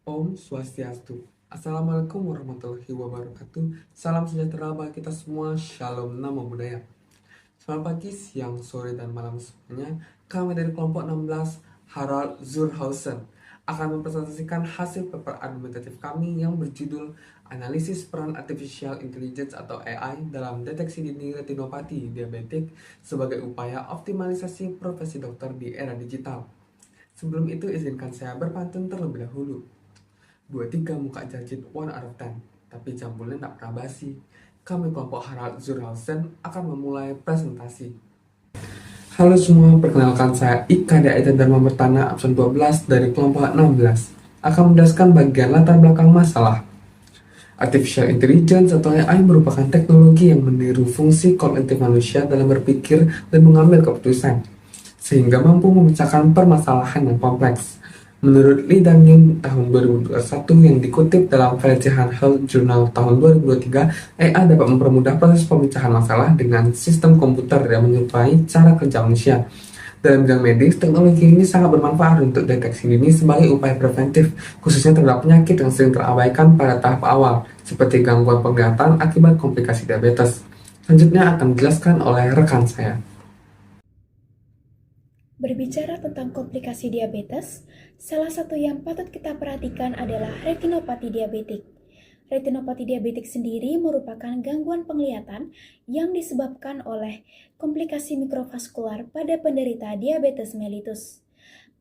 Om Swastiastu. Assalamualaikum warahmatullahi wabarakatuh. Salam sejahtera bagi kita semua. Shalom Namo Buddhaya. Selamat pagi, siang, sore, dan malam semuanya. Kami dari kelompok 16 Harald Zurhausen akan mempresentasikan hasil paper argumentatif kami yang berjudul Analisis Peran Artificial Intelligence atau AI dalam Deteksi Dini Retinopati Diabetik sebagai upaya optimalisasi profesi dokter di era digital. Sebelum itu, izinkan saya berpantun terlebih dahulu. 23 muka jajit 1 out of 10, tapi jambulnya tak pernah basi. Kami kelompok Harald Zurhausen akan memulai presentasi. Halo semua, perkenalkan saya Ika Dea Dharma Bertana, absen 12 dari kelompok 16. Akan menjelaskan bagian latar belakang masalah. Artificial Intelligence atau AI merupakan teknologi yang meniru fungsi kognitif manusia dalam berpikir dan mengambil keputusan, sehingga mampu memecahkan permasalahan yang kompleks. Menurut Lee Dan-Yin tahun 2021 yang dikutip dalam pelecehan Health Journal tahun 2023, AI dapat mempermudah proses pemecahan masalah dengan sistem komputer yang menyerupai cara kerja manusia. Dalam bidang medis, teknologi ini sangat bermanfaat untuk deteksi dini sebagai upaya preventif, khususnya terhadap penyakit yang sering terabaikan pada tahap awal, seperti gangguan penglihatan akibat komplikasi diabetes. Selanjutnya akan dijelaskan oleh rekan saya. Berbicara tentang komplikasi diabetes, salah satu yang patut kita perhatikan adalah retinopati diabetik. Retinopati diabetik sendiri merupakan gangguan penglihatan yang disebabkan oleh komplikasi mikrovaskular pada penderita diabetes mellitus.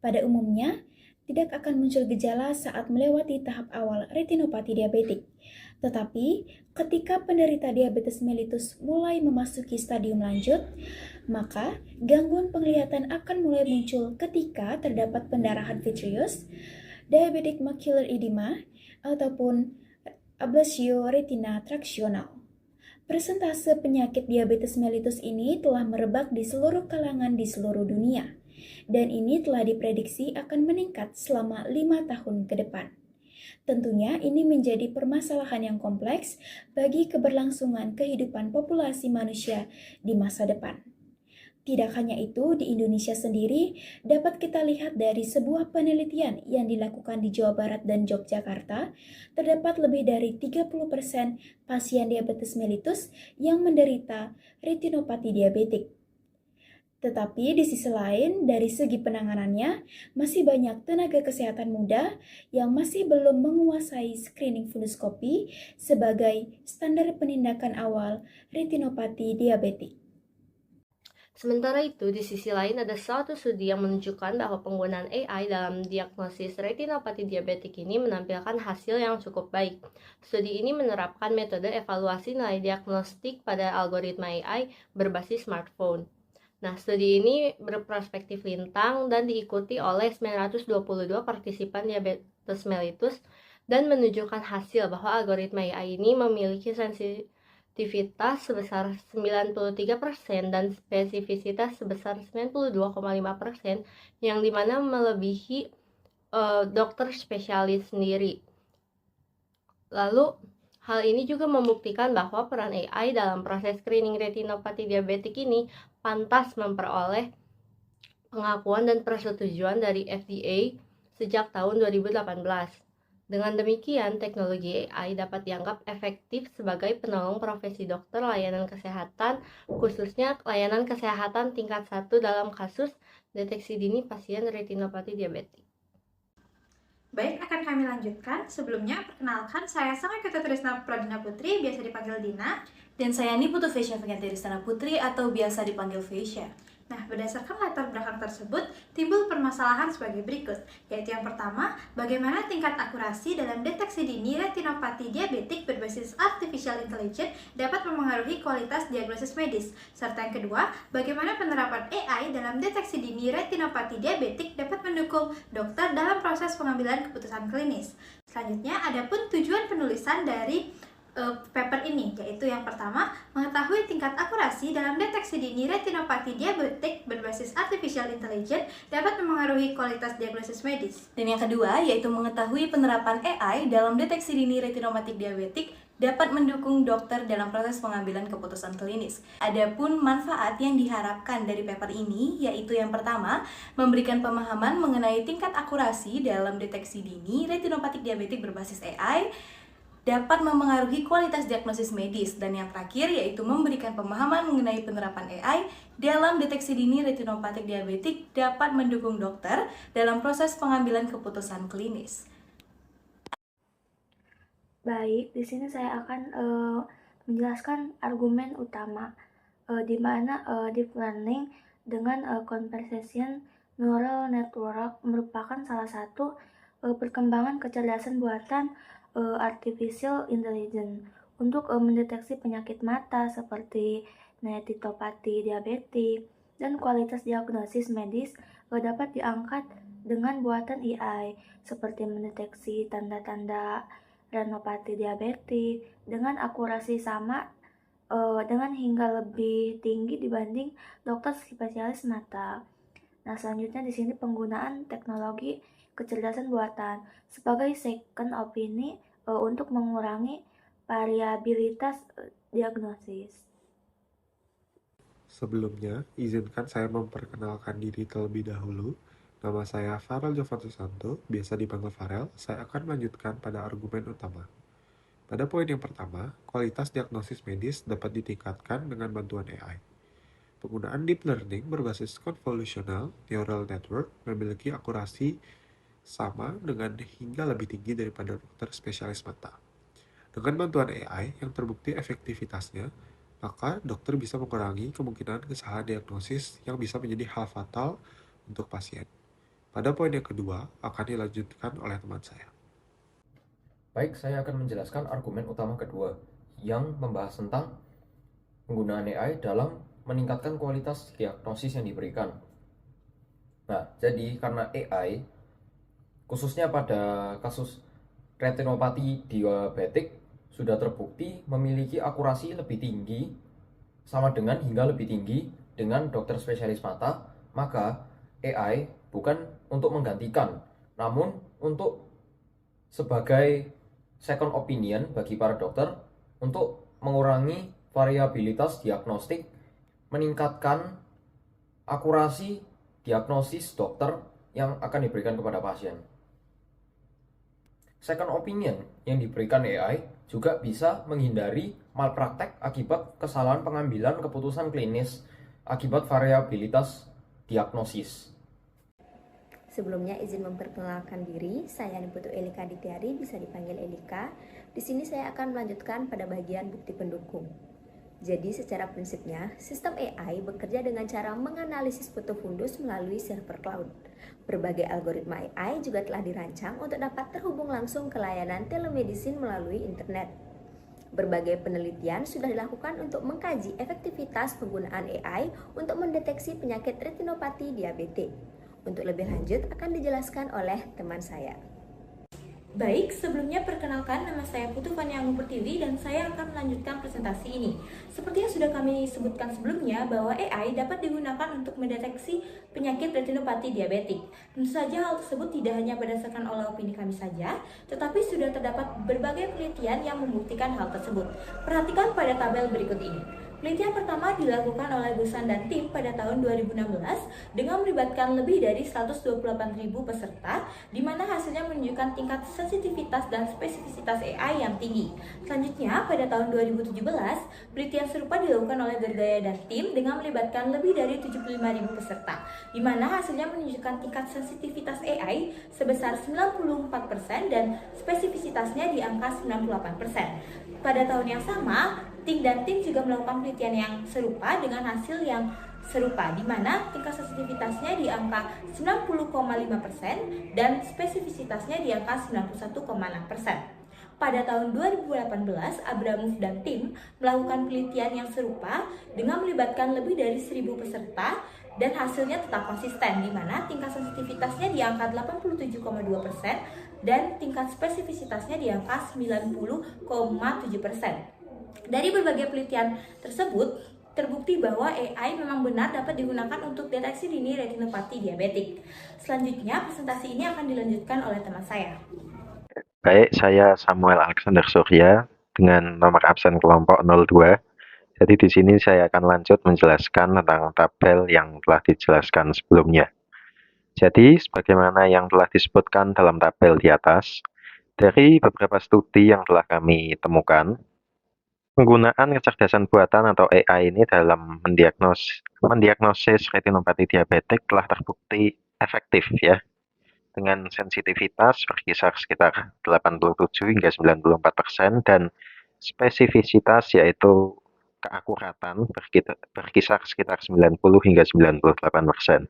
Pada umumnya, tidak akan muncul gejala saat melewati tahap awal retinopati diabetik. Tetapi, ketika penderita diabetes mellitus mulai memasuki stadium lanjut, maka gangguan penglihatan akan mulai muncul ketika terdapat pendarahan vitreous, diabetic macular edema, ataupun ablasio retina traksional. Persentase penyakit diabetes mellitus ini telah merebak di seluruh kalangan di seluruh dunia, dan ini telah diprediksi akan meningkat selama 5 tahun ke depan. Tentunya ini menjadi permasalahan yang kompleks bagi keberlangsungan kehidupan populasi manusia di masa depan. Tidak hanya itu, di Indonesia sendiri dapat kita lihat dari sebuah penelitian yang dilakukan di Jawa Barat dan Yogyakarta, terdapat lebih dari 30% pasien diabetes mellitus yang menderita retinopati diabetik. Tetapi di sisi lain, dari segi penanganannya, masih banyak tenaga kesehatan muda yang masih belum menguasai screening funduskopi sebagai standar penindakan awal retinopati diabetik. Sementara itu, di sisi lain ada suatu studi yang menunjukkan bahwa penggunaan AI dalam diagnosis retinopati diabetik ini menampilkan hasil yang cukup baik. Studi ini menerapkan metode evaluasi nilai diagnostik pada algoritma AI berbasis smartphone. Nah, studi ini berperspektif lintang dan diikuti oleh 922 partisipan diabetes mellitus dan menunjukkan hasil bahwa algoritma AI ini memiliki sensitivitas sebesar 93% dan spesifisitas sebesar 92,5%, yang dimana melebihi dokter spesialis sendiri. Lalu, hal ini juga membuktikan bahwa peran AI dalam proses screening retinopati diabetik ini pantas memperoleh pengakuan dan persetujuan dari FDA sejak tahun 2018. Dengan demikian, teknologi AI dapat dianggap efektif sebagai penolong profesi dokter layanan kesehatan, khususnya layanan kesehatan tingkat 1 dalam kasus deteksi dini pasien retinopati diabetik. Baik, akan kami lanjutkan. Sebelumnya, perkenalkan, saya Sangeketa Trisna Pradina Putri, biasa dipanggil Dina. Dan saya Niputu Vesya Feganti Ristana Putri atau biasa dipanggil Vesya. Nah, berdasarkan latar belakang tersebut, timbul permasalahan sebagai berikut, yaitu yang pertama, bagaimana tingkat akurasi dalam deteksi dini retinopati diabetik berbasis artificial intelligence dapat memengaruhi kualitas diagnosis medis, serta yang kedua, bagaimana penerapan AI dalam deteksi dini retinopati diabetik dapat mendukung dokter dalam proses pengambilan keputusan klinis. Selanjutnya, ada pun tujuan penulisan dari paper ini, yaitu yang pertama, mengetahui tingkat akurasi dalam deteksi dini retinopati diabetik berbasis artificial intelligence dapat memengaruhi kualitas diagnosis medis. Dan yang kedua, yaitu mengetahui penerapan AI dalam deteksi dini retinopati diabetik dapat mendukung dokter dalam proses pengambilan keputusan klinis. Adapun manfaat yang diharapkan dari paper ini yaitu yang pertama, memberikan pemahaman mengenai tingkat akurasi dalam deteksi dini retinopatik diabetik berbasis AI, dapat memengaruhi kualitas diagnosis medis, dan yang terakhir yaitu memberikan pemahaman mengenai penerapan AI dalam deteksi dini retinopatik diabetik dapat mendukung dokter dalam proses pengambilan keputusan klinis. Baik, di sini saya akan menjelaskan argumen utama di mana deep learning dengan conversation neural network merupakan salah satu perkembangan kecerdasan buatan artificial intelligence untuk mendeteksi penyakit mata seperti retinopati diabetik, dan kualitas diagnosis medis dapat diangkat dengan buatan AI seperti mendeteksi tanda-tanda retinopati diabetik dengan akurasi sama dengan hingga lebih tinggi dibanding dokter spesialis mata. Nah, selanjutnya di sini penggunaan teknologi kecerdasan buatan sebagai second opini untuk mengurangi variabilitas diagnosis. Sebelumnya, izinkan saya memperkenalkan diri terlebih dahulu. Nama saya Farel Jovan Susanto, biasa dipanggil Farel. Saya akan melanjutkan pada argumen utama. Pada poin yang pertama, kualitas diagnosis medis dapat ditingkatkan dengan bantuan AI. Penggunaan deep learning berbasis convolutional neural network memiliki akurasi sama dengan hingga lebih tinggi daripada dokter spesialis mata. Dengan bantuan AI yang terbukti efektivitasnya, maka dokter bisa mengurangi kemungkinan kesalahan diagnosis yang bisa menjadi hal fatal untuk pasien. Pada poin yang kedua, akan dilanjutkan oleh teman saya. Baik, saya akan menjelaskan argumen utama kedua yang membahas tentang penggunaan AI dalam meningkatkan kualitas diagnosis yang diberikan. Nah, jadi karena AI, khususnya pada kasus retinopati diabetik, sudah terbukti memiliki akurasi lebih tinggi, sama dengan hingga lebih tinggi dengan dokter spesialis mata, maka AI bukan untuk menggantikan, namun untuk sebagai second opinion bagi para dokter untuk mengurangi variabilitas diagnostik, meningkatkan akurasi diagnosis dokter yang akan diberikan kepada pasien. Second opinion yang diberikan AI juga bisa menghindari malpraktek akibat kesalahan pengambilan keputusan klinis akibat variabilitas diagnosis. Sebelumnya izin memperkenalkan diri, saya Niputu Elika Dityari, bisa dipanggil Elika. Di sini saya akan melanjutkan pada bagian bukti pendukung. Jadi secara prinsipnya, sistem AI bekerja dengan cara menganalisis foto fundus melalui server cloud. Berbagai algoritma AI juga telah dirancang untuk dapat terhubung langsung ke layanan telemedicine melalui internet. Berbagai penelitian sudah dilakukan untuk mengkaji efektivitas penggunaan AI untuk mendeteksi penyakit retinopati diabetik. Untuk lebih lanjut akan dijelaskan oleh teman saya. Baik, sebelumnya perkenalkan, nama saya Putu Fania Anggun Pertiwi dan saya akan melanjutkan presentasi ini. Seperti yang sudah kami sebutkan sebelumnya, bahwa AI dapat digunakan untuk mendeteksi penyakit retinopati diabetik. Tentu saja hal tersebut tidak hanya berdasarkan oleh opini kami saja, tetapi sudah terdapat berbagai penelitian yang membuktikan hal tersebut. Perhatikan pada tabel berikut ini. Penelitian pertama dilakukan oleh Gusan dan tim pada tahun 2016 dengan melibatkan lebih dari 128.000 peserta, di mana hasilnya menunjukkan tingkat sensitivitas dan spesifisitas AI yang tinggi. Selanjutnya, pada tahun 2017, penelitian serupa dilakukan oleh Gergaya dan tim dengan melibatkan lebih dari 75.000 peserta, di mana hasilnya menunjukkan tingkat sensitivitas AI sebesar 94% dan spesifisitasnya di angka 98%. Pada tahun yang sama, Ting dan tim juga melakukan penelitian yang serupa dengan hasil yang serupa, di mana tingkat sensitivitasnya di angka 90,5% dan spesifisitasnya di angka 91,6%. Pada tahun 2018, Abramov dan tim melakukan penelitian yang serupa dengan melibatkan lebih dari 1.000 peserta dan hasilnya tetap konsisten, di mana tingkat sensitivitasnya di angka 87,2% dan tingkat spesifisitasnya di angka 90,7%. Dari berbagai penelitian tersebut, terbukti bahwa AI memang benar dapat digunakan untuk deteksi dini retinopati diabetik. Selanjutnya, presentasi ini akan dilanjutkan oleh teman saya. Baik, saya Samuel Alexander Surya, dengan nomor absen kelompok 02. Jadi di sini saya akan lanjut menjelaskan tentang tabel yang telah dijelaskan sebelumnya. Jadi, sebagaimana yang telah disebutkan dalam tabel di atas, dari beberapa studi yang telah kami temukan, penggunaan kecerdasan buatan atau AI ini dalam mendiagnosis retinopati diabetik telah terbukti efektif ya, dengan sensitivitas berkisar sekitar 87 hingga 94% dan spesifisitas yaitu keakuratan berkisar sekitar 90 hingga 98%.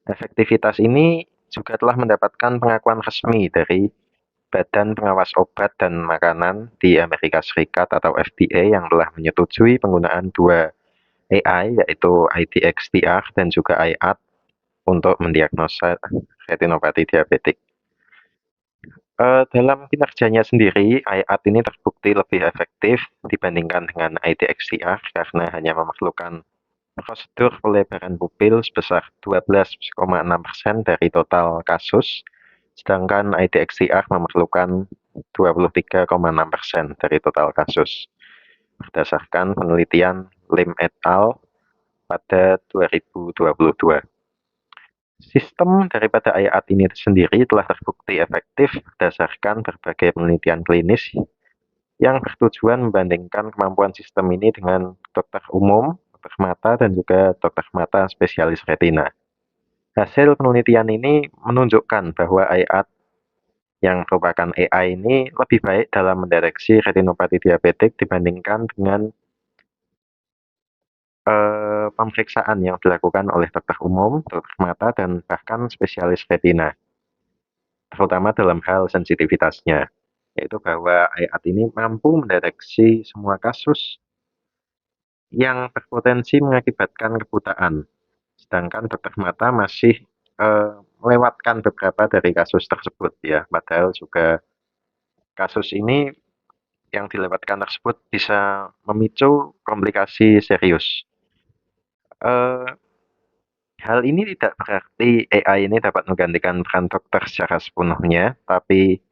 Efektivitas ini juga telah mendapatkan pengakuan resmi dari Badan Pengawas Obat dan Makanan di Amerika Serikat atau FDA yang telah menyetujui penggunaan dua AI yaitu IDXTR dan juga IAT untuk mendiagnosa retinopati diabetik. Dalam kinerjanya sendiri, IAT ini terbukti lebih efektif dibandingkan dengan IDXTR karena hanya memerlukan prosedur pelebaran pupil sebesar 12,6% dari total kasus, sedangkan IDXTR memerlukan 23,6% dari total kasus, berdasarkan penelitian Lim et al. Pada 2022. Sistem daripada IAT ini sendiri telah terbukti efektif berdasarkan berbagai penelitian klinis yang bertujuan membandingkan kemampuan sistem ini dengan dokter umum, dokter mata, dan juga dokter mata spesialis retina. Hasil penelitian ini menunjukkan bahwa IAT yang merupakan AI ini lebih baik dalam mendeteksi retinopati diabetik dibandingkan dengan pemeriksaan yang dilakukan oleh dokter umum, dokter mata, dan bahkan spesialis retina, terutama dalam hal sensitivitasnya, yaitu bahwa IAT ini mampu mendeteksi semua kasus yang berpotensi mengakibatkan kebutaan, sedangkan dokter mata masih melewatkan beberapa dari kasus tersebut ya, padahal juga kasus ini yang dilewatkan tersebut bisa memicu komplikasi serius. Hal ini tidak berarti AI ini dapat menggantikan peran dokter secara sepenuhnya, tapi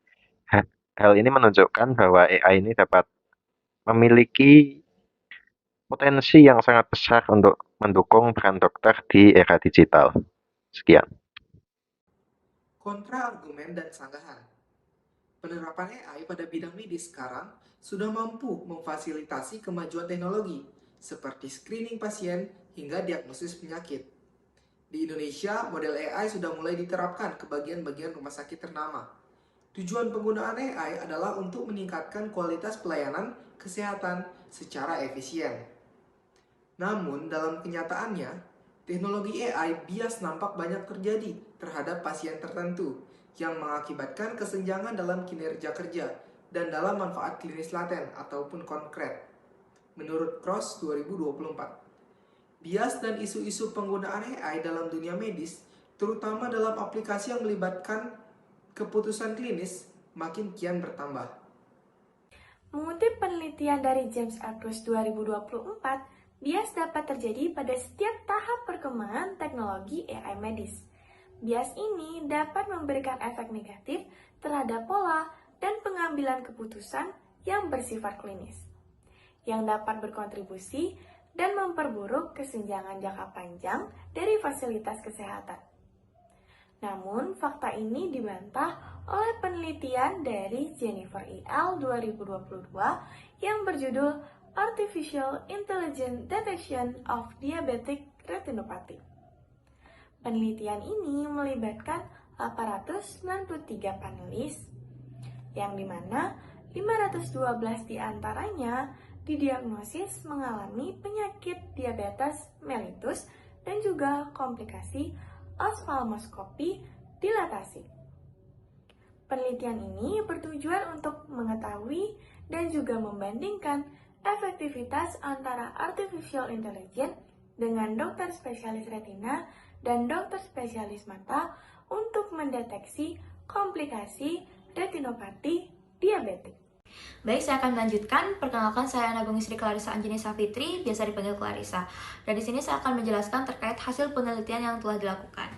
hal ini menunjukkan bahwa AI ini dapat memiliki potensi yang sangat besar untuk mendukung peran dokter di era digital. Sekian. Kontra argumen dan sanggahan. Penerapan AI pada bidang medis sekarang sudah mampu memfasilitasi kemajuan teknologi, seperti screening pasien hingga diagnosis penyakit. Di Indonesia, model AI sudah mulai diterapkan ke bagian-bagian rumah sakit ternama. Tujuan penggunaan AI adalah untuk meningkatkan kualitas pelayanan kesehatan secara efisien. Namun, dalam kenyataannya, teknologi AI bias nampak banyak terjadi terhadap pasien tertentu yang mengakibatkan kesenjangan dalam kinerja kerja dan dalam manfaat klinis laten ataupun konkret. Menurut Cross 2024. Bias dan isu-isu penggunaan AI dalam dunia medis, terutama dalam aplikasi yang melibatkan keputusan klinis, makin kian bertambah. Mengutip penelitian dari James Edwards 2024, bias dapat terjadi pada setiap tahap perkembangan teknologi AI medis. Bias ini dapat memberikan efek negatif terhadap pola dan pengambilan keputusan yang bersifat klinis, yang dapat berkontribusi dan memperburuk kesenjangan jangka panjang dari fasilitas kesehatan. Namun, fakta ini dibantah oleh penelitian dari Jennifer et al. 2022 yang berjudul Artificial Intelligence Detection of Diabetic Retinopathy. Penelitian ini melibatkan 893 panelis, yang dimana 512 diantaranya didiagnosis mengalami penyakit diabetes mellitus dan juga komplikasi oftalmoskopi dilatasi. Penelitian ini bertujuan untuk mengetahui dan juga membandingkan efektivitas antara artificial intelligence dengan dokter spesialis retina dan dokter spesialis mata untuk mendeteksi komplikasi retinopati diabetik. Baik, saya akan melanjutkan. Perkenalkan, saya Nagumi Sri Clarissa Anjani Safitri, biasa dipanggil Clarissa. Dan di sini saya akan menjelaskan terkait hasil penelitian yang telah dilakukan.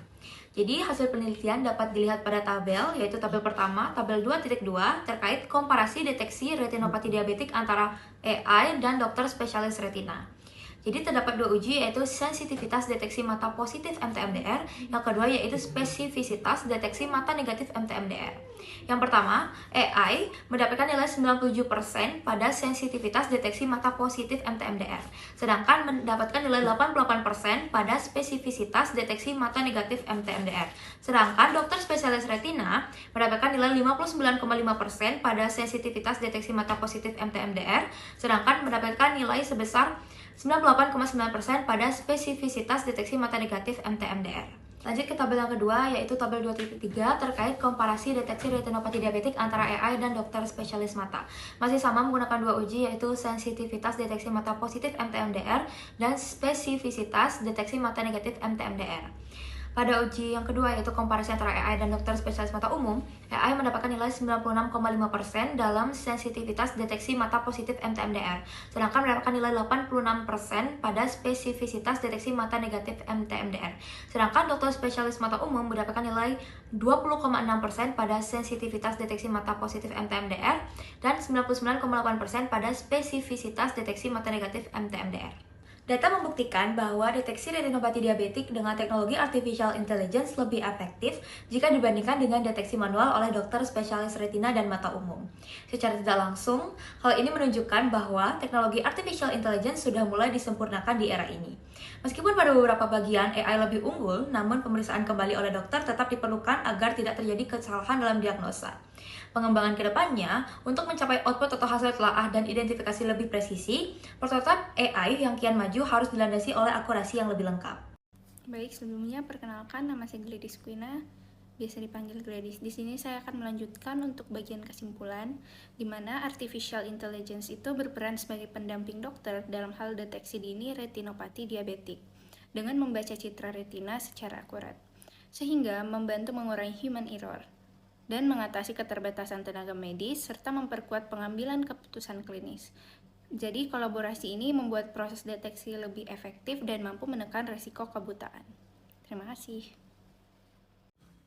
Jadi hasil penelitian dapat dilihat pada tabel, yaitu tabel pertama, tabel 2.2 terkait komparasi deteksi retinopati diabetik antara AI dan dokter spesialis retina. Jadi terdapat 2 uji, yaitu sensitivitas deteksi mata positif MTMDR, yang kedua yaitu spesifisitas deteksi mata negatif MTMDR. Yang pertama, AI mendapatkan nilai 97% pada sensitivitas deteksi mata positif MTMDR, sedangkan mendapatkan nilai 88% pada spesifisitas deteksi mata negatif MTMDR. Sedangkan dokter spesialis retina mendapatkan nilai 59,5% pada sensitivitas deteksi mata positif MTMDR, sedangkan mendapatkan nilai sebesar 98,9% pada spesifisitas deteksi mata negatif MTMDR. Lanjut ke tabel yang kedua, yaitu tabel 2.3 terkait komparasi deteksi retinopati diabetik antara AI dan dokter spesialis mata. Masih sama menggunakan 2 uji, yaitu sensitivitas deteksi mata positif MTMDR dan spesifisitas deteksi mata negatif MTMDR. Pada uji yang kedua, yaitu komparasi antara AI dan dokter spesialis mata umum, AI mendapatkan nilai 96,5% dalam sensitivitas deteksi mata positif MTMDR, sedangkan mendapatkan nilai 86% pada spesifisitas deteksi mata negatif MTMDR. Sedangkan dokter spesialis mata umum mendapatkan nilai 20,6% pada sensitivitas deteksi mata positif MTMDR dan 99,8% pada spesifisitas deteksi mata negatif MTMDR. Data membuktikan bahwa deteksi retinopati diabetik dengan teknologi artificial intelligence lebih efektif jika dibandingkan dengan deteksi manual oleh dokter spesialis retina dan mata umum. Secara tidak langsung, hal ini menunjukkan bahwa teknologi artificial intelligence sudah mulai disempurnakan di era ini. Meskipun pada beberapa bagian AI lebih unggul, namun pemeriksaan kembali oleh dokter tetap diperlukan agar tidak terjadi kesalahan dalam diagnosa. Pengembangan kedepannya, untuk mencapai output atau hasil telaah dan identifikasi lebih presisi, prototip AI yang kian maju harus dilandasi oleh akurasi yang lebih lengkap. Baik, sebelumnya perkenalkan, nama saya Gladys Quina, biasa dipanggil Gladys. Di sini saya akan melanjutkan untuk bagian kesimpulan, di mana artificial intelligence itu berperan sebagai pendamping dokter dalam hal deteksi dini retinopati diabetik, dengan membaca citra retina secara akurat, sehingga membantu mengurangi human error dan mengatasi keterbatasan tenaga medis, serta memperkuat pengambilan keputusan klinis. Jadi, kolaborasi ini membuat proses deteksi lebih efektif dan mampu menekan risiko kebutaan. Terima kasih.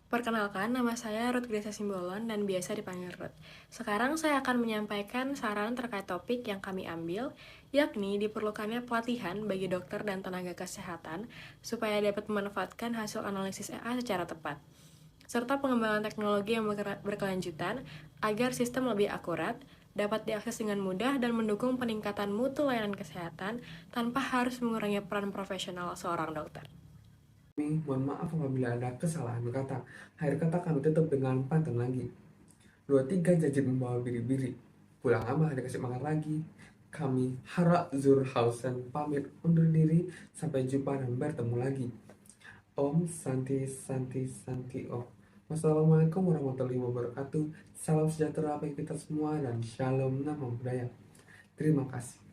Perkenalkan, nama saya Ruth Gresa Simbolon dan biasa dipanggil Ruth. Sekarang saya akan menyampaikan saran terkait topik yang kami ambil, yakni diperlukannya pelatihan bagi dokter dan tenaga kesehatan supaya dapat memanfaatkan hasil analisis AI secara tepat, serta pengembangan teknologi yang berkelanjutan agar sistem lebih akurat, dapat diakses dengan mudah dan mendukung peningkatan mutu layanan kesehatan tanpa harus mengurangi peran profesional seorang dokter. Mohon maaf apabila ada kesalahan kata. Akhir kata kami tutup dengan pantun lagi. 2-3 jajan membawa biri-biri. Pulang ama ada kasih makan lagi. Kami Hara Zurhausen pamit undur diri. Sampai jumpa dan bertemu lagi. Om Santi Santi Santi Om. Wassalamualaikum warahmatullahi wabarakatuh. Salam sejahtera bagi kita semua dan shalom nama budaya. Terima kasih.